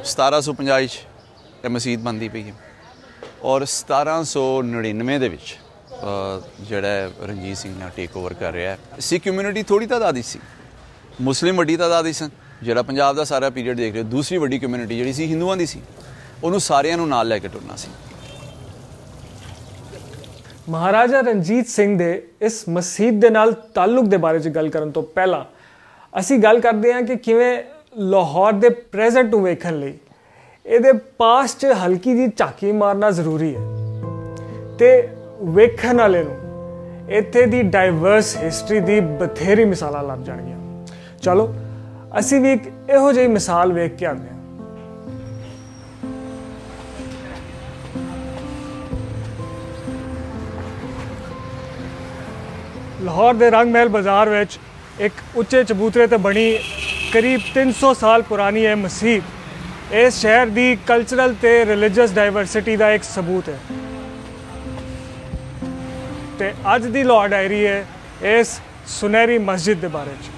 1750 ਇਹ ਮਸਜਿਦ ਬਣਦੀ ਪਈ ਹੈ ਔਰ 1799 ਦੇ ਵਿੱਚ ਜਿਹੜਾ ਰਣਜੀਤ ਸਿੰਘ ਨਾਲ ਟੇਕ ਓਵਰ ਕਰ ਰਿਹਾ ਸਿੱਖ ਕਮਿਊਨਿਟੀ ਥੋੜ੍ਹੀ ਤਾਦਾਦ ਸੀ, ਮੁਸਲਿਮ ਵੱਡੀ ਤਾਦਾਦ ਦੀ ਸਨ। ਜਿਹੜਾ ਪੰਜਾਬ ਦਾ ਸਾਰਾ ਪੀਰੀਅਡ ਦੇਖ ਰਹੇ ਦੂਸਰੀ ਵੱਡੀ ਕਮਿਊਨਿਟੀ ਜਿਹੜੀ ਸੀ ਹਿੰਦੂਆਂ ਦੀ ਸੀ, ਉਹਨੂੰ ਸਾਰਿਆਂ ਨੂੰ ਨਾਲ ਲੈ ਕੇ ਟੁਰਨਾ ਸੀ। ਮਹਾਰਾਜਾ ਰਣਜੀਤ ਸਿੰਘ ਦੇ ਇਸ ਮਸਜਿਦ ਦੇ ਨਾਲ ਤਾਲੁਕ ਦੇ ਬਾਰੇ 'ਚ ਗੱਲ ਕਰਨ ਤੋਂ ਪਹਿਲਾਂ ਅਸੀਂ ਗੱਲ ਕਰਦੇ ਹਾਂ ਕਿ ਕਿਵੇਂ ਲਾਹੌਰ ਦੇ ਪ੍ਰੈਜ਼ੈਂਟ ਨੂੰ ਵੇਖਣ ਲਈ ਇਹਦੇ ਪਾਸਟ 'ਚ ਹਲਕੀ ਜਿਹੀ ਝਾਕੀ ਮਾਰਨਾ ਜ਼ਰੂਰੀ ਹੈ ਤੇ ਵੇਖਣ ਵਾਲੇ ਨੂੰ ਇੱਥੇ ਦੀ ਡਾਈਵਰਸ ਹਿਸਟਰੀ ਦੀ ਬਥੇਰੀ ਮਿਸਾਲਾਂ ਲੱਭ ਜਾਣਗੀਆਂ। ਚਲੋ ਅਸੀਂ ਵੀ ਇੱਕ ਇਹੋ ਜਿਹੀ ਮਿਸਾਲ ਵੇਖ ਕੇ ਆਉਂਦੇ ਹਾਂ। ਲਾਹੌਰ ਦੇ ਰੰਗ ਮਹਿਲ ਬਾਜ਼ਾਰ ਵਿੱਚ ਇੱਕ ਉੱਚੇ ਚਬੂਤਰੇ ਤੇ ਬਣੀ ਕਰੀਬ 300 ਸਾਲ ਪੁਰਾਣੀ ਇਹ ਮਸਜਿਦ ਇਸ ਸ਼ਹਿਰ ਦੀ ਕਲਚਰਲ ਤੇ ਰਿਲੀਜੀਅਸ ਡਾਈਵਰਸਿਟੀ ਦਾ ਇੱਕ ਸਬੂਤ ਹੈ ਤੇ ਅੱਜ ਦੀ ਲਾਹੌਰ ਡਾਇਰੀ ਹੈ ਇਸ ਸੁਨਹਿਰੀ ਮਸਜਿਦ ਦੇ ਬਾਰੇ 'ਚ।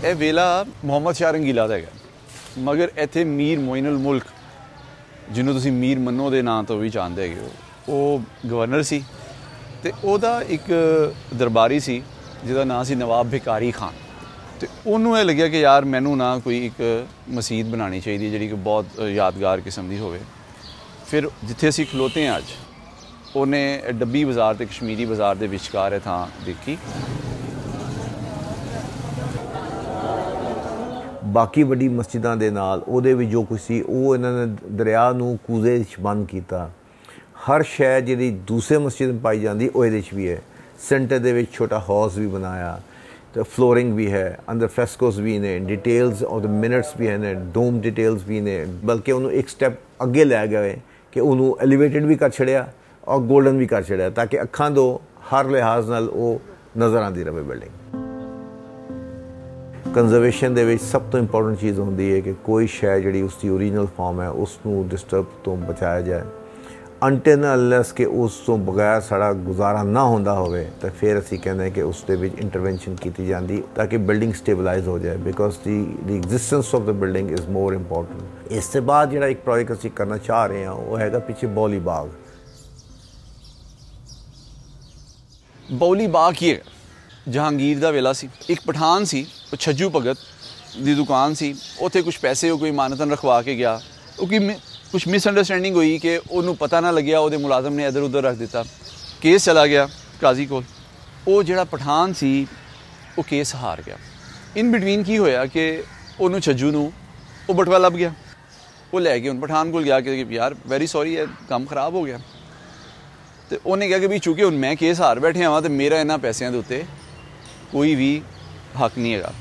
ਇਹ ਵੇਲਾ ਮੁਹੰਮਦ ਸ਼ਾਹ ਰੰਗੀਲਾ ਦਾ ਹੈਗਾ, ਮਗਰ ਇੱਥੇ ਮੀਰ ਮੋਇਨ ਉਲ ਮੁਲਕ ਜਿਹਨੂੰ ਤੁਸੀਂ ਮੀਰ ਮੰਨੋ ਦੇ ਨਾਂ ਤੋਂ ਵੀ ਜਾਣਦੇ ਹੈਗੇ ਹੋ, ਉਹ ਗਵਰਨਰ ਸੀ ਤੇ ਉਹਦਾ ਇੱਕ ਦਰਬਾਰੀ ਸੀ ਜਿਹਦਾ ਨਾਂ ਸੀ ਨਵਾਬ ਭਿਕਾਰੀ ਖਾਨ। ਤੇ ਉਹਨੂੰ ਇਹ ਲੱਗਿਆ ਕਿ ਯਾਰ ਮੈਨੂੰ ਨਾ ਕੋਈ ਇੱਕ ਮਸਜਿਦ ਬਣਾਉਣੀ ਚਾਹੀਦੀ ਜਿਹੜੀ ਕਿ ਬਹੁਤ ਯਾਦਗਾਰ ਕਿਸਮ ਦੀ ਹੋਵੇ। ਫਿਰ ਜਿੱਥੇ ਅਸੀਂ ਖਲੋਤੇ ਹਾਂ ਅੱਜ, ਉਹਨੇ ਡੱਬੀ ਬਾਜ਼ਾਰ ਤੇ ਕਸ਼ਮੀਰੀ ਬਾਜ਼ਾਰ ਦੇ ਵਿਚਕਾਰ ਇਹ ਥਾਂ ਦੇਖੀ। ਬਾਕੀ ਵੱਡੀ ਮਸਜਿਦਾਂ ਦੇ ਨਾਲ ਉਹਦੇ ਵਿੱਚ ਜੋ ਕੁਛ ਸੀ ਉਹ ਇਹਨਾਂ ਨੇ ਦਰਿਆ ਨੂੰ ਕੂਜ਼ੇ ਵਿੱਚ ਬੰਦ ਕੀਤਾ। ਹਰ ਸ਼ੈ ਜਿਹੜੀ ਦੂਸਰੇ ਮਸਜਿਦ ਪਾਈ ਜਾਂਦੀ ਉਹ ਇਹਦੇ 'ਚ ਵੀ ਹੈ। ਸੈਂਟਰ ਦੇ ਵਿੱਚ ਛੋਟਾ ਹਾਊਸ ਵੀ ਬਣਾਇਆ ਤੇ ਫਲੋਰਿੰਗ ਵੀ ਹੈ, ਅੰਦਰ ਫੈਸਕੋਸ ਵੀ ਨੇ, ਡਿਟੇਲਸ ਆਫ ਦ ਮਿਨਟਸ ਵੀ ਨੇ, ਡੋਮ ਡਿਟੇਲਸ ਵੀ ਨੇ। ਬਲਕਿ ਉਹਨੂੰ ਇੱਕ ਸਟੈਪ ਅੱਗੇ ਲੈ ਗਏ ਕਿ ਉਹਨੂੰ ਐਲੀਵੇਟਡ ਵੀ ਕਰ ਛੜਿਆ ਔਰ ਗੋਲਡਨ ਵੀ ਕਰ ਛੜਿਆ ਤਾਂ ਕਿ ਅੱਖਾਂ ਤੋਂ ਹਰ ਲਿਹਾਜ਼ ਨਾਲ ਉਹ ਨਜ਼ਰ ਆਉਂਦੀ ਰਹੇ ਬਿਲਡਿੰਗ। ਕੰਜ਼ਰਵੇਸ਼ਨ ਦੇ ਵਿੱਚ ਸਭ ਤੋਂ ਇੰਪੋਰਟੈਂਟ ਚੀਜ਼ ਹੁੰਦੀ ਹੈ ਕਿ ਕੋਈ ਸ਼ੈ ਜਿਹੜੀ ਉਸ ਦੀ ਓਰੀਜਨਲ ਫਾਰਮ ਹੈ ਉਸ ਨੂੰ ਡਿਸਟਰਬ ਤੋਂ ਬਚਾਇਆ ਜਾਏ। ਅਨਟਿਲ ਅਨਲੈਸ ਕਿ ਉਸ ਤੋਂ ਬਗੈਰ ਸਾਡਾ ਗੁਜ਼ਾਰਾ ਨਾ ਹੁੰਦਾ ਹੋਵੇ ਤਾਂ ਫਿਰ ਅਸੀਂ ਕਹਿੰਦੇ ਕਿ ਉਸ ਦੇ ਵਿੱਚ ਇੰਟਰਵੈਂਸ਼ਨ ਕੀਤੀ ਜਾਂਦੀ ਤਾਂ ਕਿ ਬਿਲਡਿੰਗ ਸਟੇਬਲਾਈਜ਼ ਹੋ ਜਾਏ, because the existence of the building is more important. ਇਸ ਤੋਂ ਬਾਅਦ ਜਿਹੜਾ ਇੱਕ ਪ੍ਰੋਜੈਕਟ ਅਸੀਂ ਕਰਨਾ ਚਾਹ ਰਹੇ ਹਾਂ ਉਹ ਹੈਗਾ ਪਿੱਛੇ ਬੌਲੀ ਬਾਗ। ਬੌਲੀ ਬਾਗ ਕੀ ਹੈ? ਜਹਾਂਗੀਰ ਦਾ ਵੇਲਾ ਸੀ, ਇੱਕ ਪਠਾਨ ਸੀ, ਉਹ ਛੱਜੂ ਭਗਤ ਦੀ ਦੁਕਾਨ ਸੀ, ਉੱਥੇ ਕੁਛ ਪੈਸੇ ਉਹ ਕੋਈ ਮਾਨਤਨ ਰਖਵਾ ਕੇ ਗਿਆ। ਉਹ ਕੁਛ ਮਿਸਅੰਡਰਸਟੈਂਡਿੰਗ ਹੋਈ ਕਿ ਉਹਨੂੰ ਪਤਾ ਨਾ ਲੱਗਿਆ, ਉਹਦੇ ਮੁਲਾਜ਼ਮ ਨੇ ਇੱਧਰ ਉੱਧਰ ਰੱਖ ਦਿੱਤਾ, ਕੇਸ ਚਲਾ ਗਿਆ ਕਾਜ਼ੀ ਕੋਲ। ਉਹ ਜਿਹੜਾ ਪਠਾਨ ਸੀ ਉਹ ਕੇਸ ਹਾਰ ਗਿਆ। ਇਨ ਬਿਟਵੀਨ ਕੀ ਹੋਇਆ ਕਿ ਉਹਨੂੰ ਛੱਜੂ ਨੂੰ ਉਹ ਬਟਵਾ ਲੱਭ ਗਿਆ, ਉਹ ਲੈ ਕੇ ਹੁਣ ਪਠਾਨ ਕੋਲ ਗਿਆ ਕਿ ਯਾਰ ਵੈਰੀ ਸੌਰੀ ਇਹ ਕੰਮ ਖਰਾਬ ਹੋ ਗਿਆ। ਤੇ ਉਹਨੇ ਕਿਹਾ ਕਿ ਵੀ ਚੂੰਕਿ ਹੁਣ ਮੈਂ ਕੇਸ ਹਾਰ ਬੈਠਿਆ ਵਾਂ ਤੇ ਮੇਰਾ ਇਹਨਾਂ ਪੈਸਿਆਂ ਦੇ ਉੱਤੇ ਕੋਈ ਵੀ ਹੱਕ ਨਹੀਂ ਹੈਗਾ।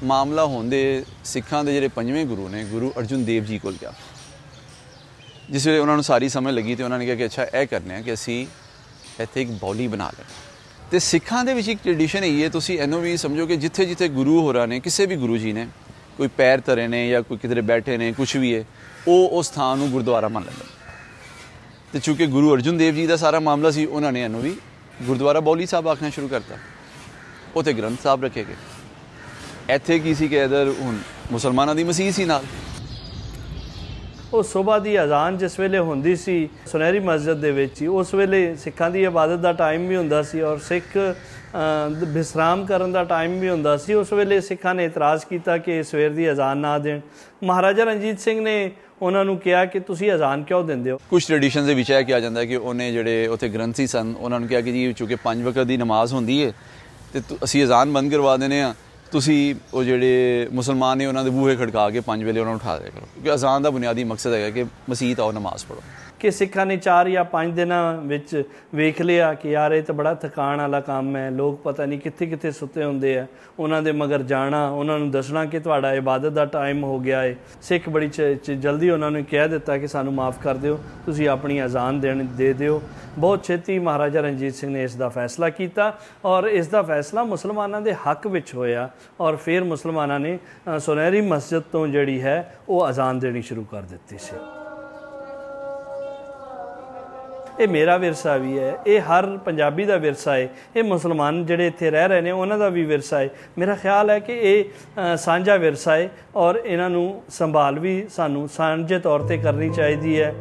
ਮਾਮਲਾ ਹੁੰਦੇ ਸਿੱਖਾਂ ਦੇ ਜਿਹੜੇ ਪੰਜਵੇਂ ਗੁਰੂ ਨੇ ਗੁਰੂ ਅਰਜੁਨ ਦੇਵ ਜੀ ਕੋਲ ਗਿਆ। ਜਿਸ ਵੇਲੇ ਉਹਨਾਂ ਨੂੰ ਸਾਰੀ ਸਮਝ ਲੱਗੀ ਤੇ ਉਹਨਾਂ ਨੇ ਕਿਹਾ ਕਿ ਅੱਛਾ ਇਹ ਕਰਨਾ ਹੈ ਕਿ ਅਸੀਂ ਇੱਥੇ ਇੱਕ ਬੌਲੀ ਬਣਾ ਲਏ। ਤੇ ਸਿੱਖਾਂ ਦੇ ਵਿੱਚ ਇੱਕ ਟ੍ਰੈਡੀਸ਼ਨ ਹੈਗੀ ਹੈ, ਤੁਸੀਂ ਇਹਨੂੰ ਵੀ ਸਮਝੋ ਕਿ ਜਿੱਥੇ ਜਿੱਥੇ ਗੁਰੂ ਹੋਰਾਂ ਨੇ ਕਿਸੇ ਵੀ ਗੁਰੂ ਜੀ ਨੇ ਕੋਈ ਪੈਰ ਧਰੇ ਨੇ ਜਾਂ ਕੋਈ ਕਿਧਰੇ ਬੈਠੇ ਨੇ ਕੁਛ ਵੀ ਹੈ, ਉਹ ਉਸ ਥਾਂ ਨੂੰ ਗੁਰਦੁਆਰਾ ਮੰਨ ਲੈਂਦੇ। ਤੇ ਚੂੰਕਿ ਗੁਰੂ ਅਰਜੁਨ ਦੇਵ ਜੀ ਦਾ ਸਾਰਾ ਮਾਮਲਾ ਸੀ, ਉਹਨਾਂ ਨੇ ਇਹਨੂੰ ਵੀ ਗੁਰਦੁਆਰਾ ਬੌਲੀ ਸਾਹਿਬ ਆਖਣਾ ਸ਼ੁਰੂ ਕਰਤਾ। ਉੱਥੇ ਗ੍ਰੰਥ ਸਾਹਿਬ ਰੱਖੇ ਗਏ। ਇੱਥੇ ਕੀ ਸੀ ਕਿ ਇੱਧਰ ਹੁਣ ਮੁਸਲਮਾਨਾਂ ਦੀ ਮਸਜਿਦ ਸੀ ਨਾਲ। ਉਹ ਸੁਬਾਹ ਦੀ ਅਜ਼ਾਨ ਜਿਸ ਵੇਲੇ ਹੁੰਦੀ ਸੀ ਸੁਨਹਿਰੀ ਮਸਜਿਦ ਦੇ ਵਿੱਚ ਹੀ, ਉਸ ਵੇਲੇ ਸਿੱਖਾਂ ਦੀ ਇਬਾਦਤ ਦਾ ਟਾਈਮ ਵੀ ਹੁੰਦਾ ਸੀ ਔਰ ਸਿੱਖ ਵਿਸਰਾਮ ਕਰਨ ਦਾ ਟਾਈਮ ਵੀ ਹੁੰਦਾ ਸੀ। ਉਸ ਵੇਲੇ ਸਿੱਖਾਂ ਨੇ ਇਤਰਾਜ਼ ਕੀਤਾ ਕਿ ਸਵੇਰ ਦੀ ਅਜ਼ਾਨ ਨਾ ਦੇਣ। ਮਹਾਰਾਜਾ ਰਣਜੀਤ ਸਿੰਘ ਨੇ ਉਹਨਾਂ ਨੂੰ ਕਿਹਾ ਕਿ ਤੁਸੀਂ ਅਜ਼ਾਨ ਕਿਉਂ ਦਿੰਦੇ ਹੋ। ਕੁਛ ਟ੍ਰੈਡੀਸ਼ਨ ਦੇ ਵਿੱਚ ਇਹ ਕਿਹਾ ਜਾਂਦਾ ਕਿ ਉਹਨੇ ਜਿਹੜੇ ਉੱਥੇ ਗ੍ਰੰਥੀ ਸਨ ਉਹਨਾਂ ਨੂੰ ਕਿਹਾ ਕਿ ਜੀ ਚੂੰਕਿ 5 ਵਕਤ ਦੀ ਨਮਾਜ਼ ਹੁੰਦੀ ਹੈ ਤੇ ਅਸੀਂ ਅਜ਼ਾਨ ਬੰਦ ਕਰਵਾ ਦਿੰਦੇ ਹਾਂ, ਤੁਸੀਂ ਉਹ ਜਿਹੜੇ ਮੁਸਲਮਾਨ ਨੇ ਉਹਨਾਂ ਦੇ ਬੂਹੇ ਖੜਕਾ ਕੇ 5 ਵੇਲੇ ਉਹਨਾਂ ਨੂੰ ਉਠਾ ਦਿਆ ਕਰੋ, ਕਿਉਂਕਿ ਅਜ਼ਾਨ ਦਾ ਬੁਨਿਆਦੀ ਮਕਸਦ ਹੈਗਾ ਕਿ ਮਸਜਿਦ ਆਓ ਨਮਾਜ਼ ਪੜ੍ਹੋ। ਕਿ ਸਿੱਖਾਂ ਨੇ 4 ਜਾਂ 5 ਦਿਨਾਂ ਵਿੱਚ ਵੇਖ ਲਿਆ ਕਿ ਯਾਰ ਇਹ ਤਾਂ ਬੜਾ ਥਕਾਣ ਵਾਲਾ ਕੰਮ ਹੈ, ਲੋਕ ਪਤਾ ਨਹੀਂ ਕਿੱਥੇ ਕਿੱਥੇ ਸੁੱਤੇ ਹੁੰਦੇ ਆ, ਉਹਨਾਂ ਦੇ ਮਗਰ ਜਾਣਾ, ਉਹਨਾਂ ਨੂੰ ਦੱਸਣਾ ਕਿ ਤੁਹਾਡਾ ਇਬਾਦਤ ਦਾ ਟਾਈਮ ਹੋ ਗਿਆ ਹੈ। ਸਿੱਖ ਬੜੀ ਜਲਦੀ ਉਹਨਾਂ ਨੂੰ ਕਹਿ ਦਿੱਤਾ ਕਿ ਸਾਨੂੰ ਮਾफ़ ਕਰ ਦਿਓ, ਤੁਸੀਂ ਆਪਣੀ ਅਜ਼ਾਨ ਦੇ ਦਿਓ। ਬਹੁਤ ਛੇਤੀ ਮਹਾਰਾਜਾ ਰਣਜੀਤ ਸਿੰਘ ਨੇ ਇਸ ਦਾ ਫੈਸਲਾ ਕੀਤਾ ਔਰ ਇਸ ਦਾ ਫੈਸਲਾ ਮੁਸਲਮਾਨਾਂ ਦੇ ਹੱਕ ਵਿੱਚ ਹੋਇਆ ਔਰ ਫਿਰ ਮੁਸਲਮਾਨਾਂ ਨੇ ਸੁਨਹਿਰੀ ਮਸਜਿਦ ਤੋਂ ਜਿਹੜੀ ਹੈ ਉਹ ਅਜ਼ਾਨ ਦੇਣੀ ਸ਼ੁਰੂ ਕਰ ਦਿੱਤੀ ਸੀ। ਇਹ ਮੇਰਾ ਵਿਰਸਾ ਵੀ ਹੈ, ਇਹ ਹਰ ਪੰਜਾਬੀ ਦਾ ਵਿਰਸਾ ਹੈ, ਇਹ ਮੁਸਲਮਾਨ ਜਿਹੜੇ ਇੱਥੇ ਰਹਿ ਰਹੇ ਨੇ ਉਹਨਾਂ ਦਾ ਵੀ ਵਿਰਸਾ ਹੈ। ਮੇਰਾ ਖਿਆਲ ਹੈ ਕਿ ਇਹ ਸਾਂਝਾ ਵਿਰਸਾ ਹੈ ਔਰ ਇਹਨਾਂ ਨੂੰ ਸੰਭਾਲ ਵੀ ਸਾਨੂੰ ਸਾਂਝੇ ਤੌਰ ਤੇ ਕਰਨੀ ਚਾਹੀਦੀ ਹੈ।